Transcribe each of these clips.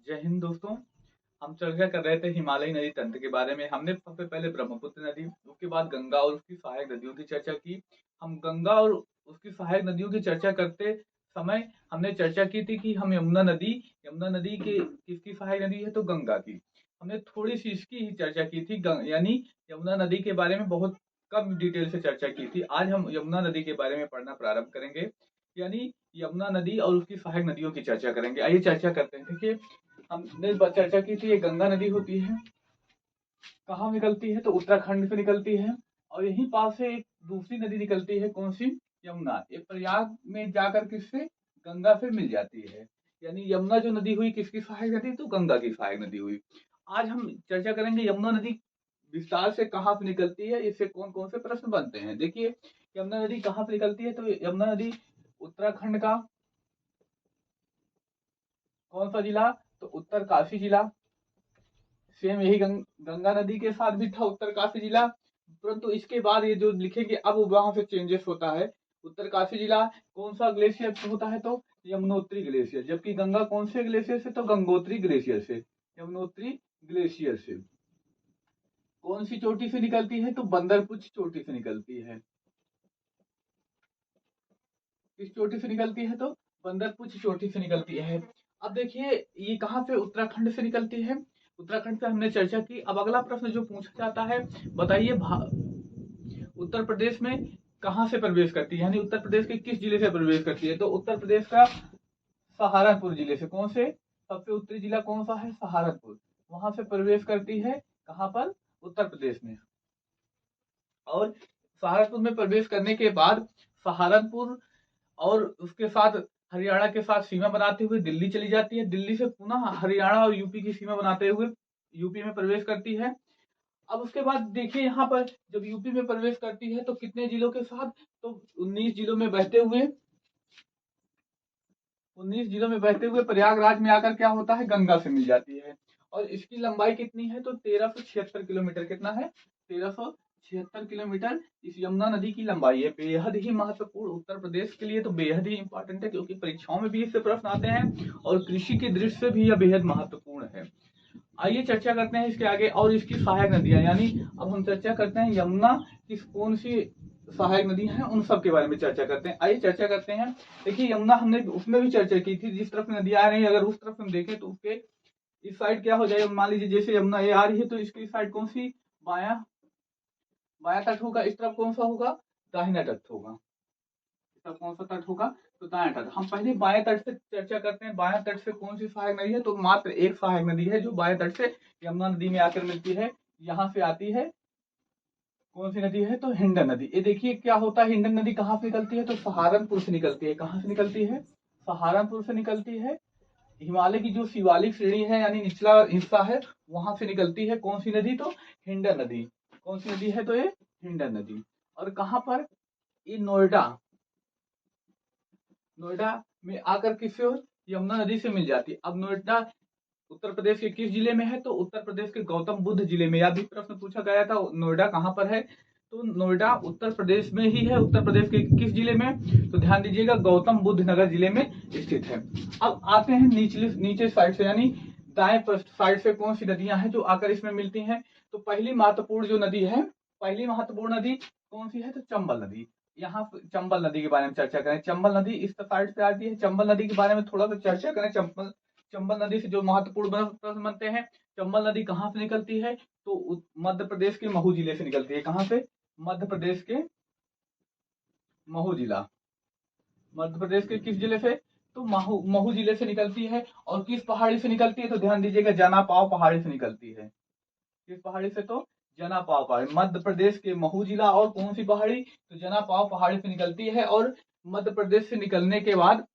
जय हिंद दोस्तों। हम चर्चा कर रहे थे हिमालयी नदी तंत्र के बारे में। हमने सबसे पहले ब्रह्मपुत्र नदी, उसके बाद गंगा और उसकी सहायक नदियों की चर्चा की। हम गंगा और उसकी सहायक नदियों की चर्चा करते समय हमने चर्चा की थी कि हम यमुना नदी के किसकी सहायक नदी है, तो गंगा की। हमने थोड़ी सी इसकी ही चर्चा की थी, यानी यमुना नदी के बारे में बहुत कम डिटेल से चर्चा की थी। आज हम यमुना नदी के बारे में पढ़ना प्रारंभ करेंगे, यानी यमुना नदी और उसकी सहायक नदियों की चर्चा करेंगे। आइए चर्चा करते हैं। देखिए, हमने चर्चा की थी, ये गंगा नदी होती है, कहाँ निकलती है, तो उत्तराखंड से निकलती है। और यहीं पास से एक दूसरी नदी निकलती है, कौन सी, यमुना। ये प्रयाग में जाकर किससे, गंगा से मिल जाती है। यानी यमुना जो नदी हुई किसकी सहायक नदी, तो गंगा की सहायक नदी हुई। आज हम चर्चा करेंगे यमुना नदी विस्तार से कहाँ से निकलती है, इससे कौन कौन से प्रश्न बनते हैं। देखिए, यमुना नदी कहाँ से निकलती है, तो यमुना नदी उत्तराखंड का कौन सा जिला, तो उत्तरकाशी जिला। सेम यही गंगा नदी के साथ भी था उत्तरकाशी जिला, परंतु इसके बाद ये जो लिखेंगे अब वहां से चेंजेस होता है। उत्तरकाशी जिला कौन सा ग्लेशियर से होता है, तो यमुनोत्री ग्लेशियर। जबकि गंगा कौन से ग्लेशियर से, तो गंगोत्री ग्लेशियर से, यमुनोत्री ग्लेशियर से। कौन सी चोटी से निकलती है, तो बंदरपुछ चोटी से निकलती है। किस चोटी से निकलती है, तो बंदरपुछ चोटी से निकलती है। अब देखिए, ये कहाँ से, उत्तराखंड से निकलती है। उत्तराखंड से हमने चर्चा की। अब अगला प्रश्न जो पूछा जाता है, बताइए उत्तर प्रदेश में कहाँ से प्रवेश करती है, यानी उत्तर प्रदेश के किस जिले से प्रवेश करती है, तो उत्तर प्रदेश का सहारनपुर जिले से। कौन से, सबसे उत्तरी जिला कौन सा है, सहारनपुर। वहां से प्रवेश करती है, कहाँ पर, उत्तर प्रदेश में। और सहारनपुर में प्रवेश करने के बाद सहारनपुर और उसके साथ हरियाणा के साथ सीमा बनाते हुए दिल्ली चली जाती है। दिल्ली से पुनः हरियाणा और यूपी की सीमा बनाते हुए यूपी में प्रवेश करती है। अब उसके बाद देखिए, यहाँ पर जब यूपी में प्रवेश करती है तो कितने जिलों के साथ, तो 19 जिलों में बहते हुए प्रयागराज में आकर क्या होता है, गंगा से मिल जाती है। और इसकी लंबाई कितनी है, तो 1376 किलोमीटर। कितना है, 1376 किलोमीटर इस यमुना नदी की लंबाई है। बेहद ही महत्वपूर्ण, उत्तर प्रदेश के लिए तो बेहद ही इंपॉर्टेंट है, क्योंकि परीक्षाओं में भी इससे प्रश्न आते हैं और कृषि की दृष्टि से भी यह बेहद महत्वपूर्ण है। आइए चर्चा करते हैं इसके आगे और इसकी सहायक नदियां, यानी अब हम चर्चा करते हैं यमुना किस कौन सी सहायक नदी हैं, उन सब के बारे में चर्चा करते हैं। आइए चर्चा करते हैं। देखिए, यमुना हमने उसमें भी चर्चा की थी, जिस तरफ नदी आ रही है, अगर उस तरफ हम देखें तो उसके इस साइड क्या हो जाएगा, मान लीजिए जैसे यमुना ये आ रही है तो इसकी साइड कौन सी, बाया बाया तट होगा। इस तरफ कौन सा होगा, दाहिना तट होगा। इस तरफ कौन सा तट होगा, तो दाया तट। हम पहले बाएं तट से चर्चा करते हैं। बाएं तट से कौन सी सहायक नदी है, तो मात्र एक सहायक नदी है जो बाएं तट से यमुना नदी में आकर मिलती है। यहाँ से आती है, कौन सी नदी है, तो हिंडन नदी। ये देखिए क्या होता है, हिंडन नदी कहाँ से निकलती है, तो सहारनपुर से निकलती है। कहाँ से निकलती है, सहारनपुर से निकलती है। हिमालय की जो शिवालिक श्रेणी है, यानी निचला हिस्सा है, वहां से निकलती है। कौन सी नदी, तो हिंडन नदी। कौन सी नदी है, तो ये हिंडन नदी। और कहाँ पर, ये नोएडा नोएडा में आकर किससे, यमुना नदी से मिल जाती है। अब नोएडा उत्तर प्रदेश के किस जिले में है, तो उत्तर प्रदेश के गौतम बुद्ध जिले में। यह भी प्रश्न पूछा गया था, नोएडा कहाँ पर है, तो नोएडा उत्तर प्रदेश में ही है। उत्तर प्रदेश के किस जिले में, तो ध्यान दीजिएगा, गौतम बुद्ध नगर जिले में स्थित है। अब आते हैं नीचे साइड से, यानी दाएं साइड से कौन सी नदियां हैं जो आकर इसमें मिलती हैं। तो पहली महत्वपूर्ण जो नदी है, पहली महत्वपूर्ण नदी कौन सी है, तो चंबल नदी। यहाँ चंबल नदी के बारे में चर्चा करें। चंबल नदी इस साइड से आती है। चंबल नदी के बारे में थोड़ा सा चर्चा करें। चंबल नदी से जो महत्वपूर्ण प्रश्न बनते हैं, चंबल नदी कहाँ से निकलती है, तो मध्य प्रदेश के महू जिले से निकलती है। कहाँ से, मध्य प्रदेश के महू जिला। मध्य प्रदेश के किस जिले से, तो महू जिले से निकलती है। और किस पहाड़ी से निकलती है, तो ध्यान दीजिएगा, जनापाव पहाड़ी से निकलती है। किस पहाड़ी से, तो जनापाव पहाड़ी। मध्य प्रदेश के महू जिला और कौन सी पहाड़ी, तो जनापाव पहाड़ी से निकलती है। और मध्य प्रदेश से निकलने के बाद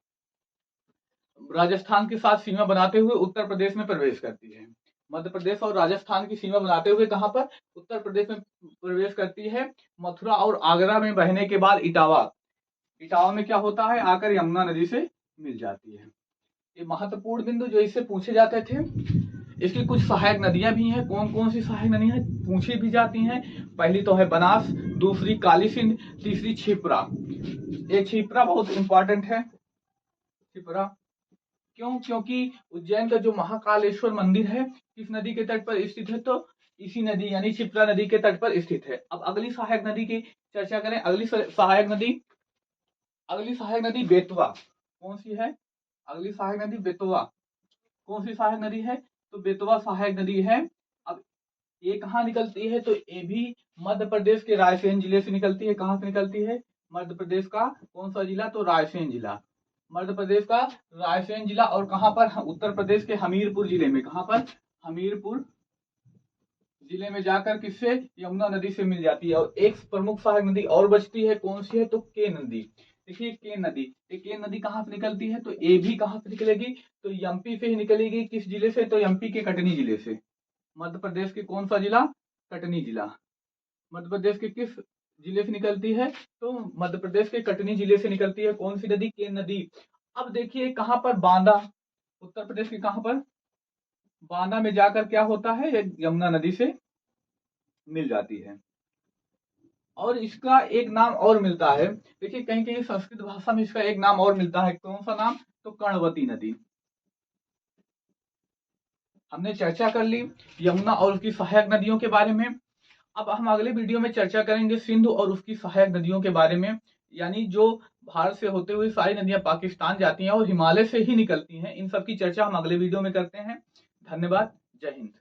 राजस्थान के साथ सीमा बनाते हुए उत्तर प्रदेश में प्रवेश करती है। मध्य प्रदेश और राजस्थान की सीमा बनाते हुए कहां पर, उत्तर प्रदेश में प्रवेश करती है। मथुरा और आगरा में बहने के बाद इटावा में क्या होता है, आकर यमुना नदी से मिल जाती है। ये महत्वपूर्ण बिंदु जो इससे पूछे जाते थे। इसकी कुछ सहायक नदियां भी हैं। कौन कौन सी सहायक नदियां पूछी भी जाती हैं, पहली तो है बनास, दूसरी काली सिंध, तीसरी क्षिप्रा। ये क्षिप्रा बहुत इंपॉर्टेंट है, क्षिप्रा। क्यों? क्योंकि उज्जैन का जो महाकालेश्वर मंदिर है किस नदी के तट पर स्थित है? तो इसी नदी यानी क्षिप्रा नदी के तट पर स्थित है। अब अगली सहायक नदी की चर्चा करें। अगली सहायक नदी बेतवा। कौन सी है? अगली सहायक नदी बेतवा। कौन सी सहायक नदी है? तो बेतवा सहायक नदी है। अब ये कहाँ निकलती है? तो ये भी मध्य प्रदेश के रायसेन जिले से निकलती है। कहाँ से निकलती है? मध्य प्रदेश का कौन सा जिला? तो रायसेन जिला। मध्य प्रदेश का रायसेन जिला। और कहाँ पर? उत्तर प्रदेश के हमीरपुर जिले में। कहाँ पर? हमीरपुर जिले में जाकर किससे? यमुना नदी से मिल जाती है। और एक प्रमुख सहायक नदी और बचती है। कौन सी है? तो केन नदी। देखिए केन नदी, ये केन नदी कहाँ से निकलती है? तो ये भी कहाँ से निकलेगी? तो एमपी से ही निकलेगी। किस जिले से? तो एमपी के कटनी जिले से। मध्य प्रदेश के कौन सा जिला? कटनी जिला। मध्य प्रदेश के किस जिले से निकलती है? तो मध्य प्रदेश के कटनी जिले से निकलती है। कौन सी नदी? केन नदी। अब देखिए कहाँ पर? बांदा। उत्तर प्रदेश के कहाँ पर? बांदा में जाकर क्या होता है? ये यमुना नदी से मिल जाती है। और इसका एक नाम और मिलता है। देखिए कहीं कहीं संस्कृत भाषा में इसका एक नाम और मिलता है। कौन सा नाम? तो कर्णवती नदी। हमने चर्चा कर ली यमुना और उसकी सहायक नदियों के बारे में। अब हम अगले वीडियो में चर्चा करेंगे सिंधु और उसकी सहायक नदियों के बारे में, यानी जो भारत से होते हुए सारी नदियां पाकिस्तान जाती हैं और हिमालय से ही निकलती हैं। इन सब की चर्चा हम अगले वीडियो में करते हैं। धन्यवाद। जय हिंद।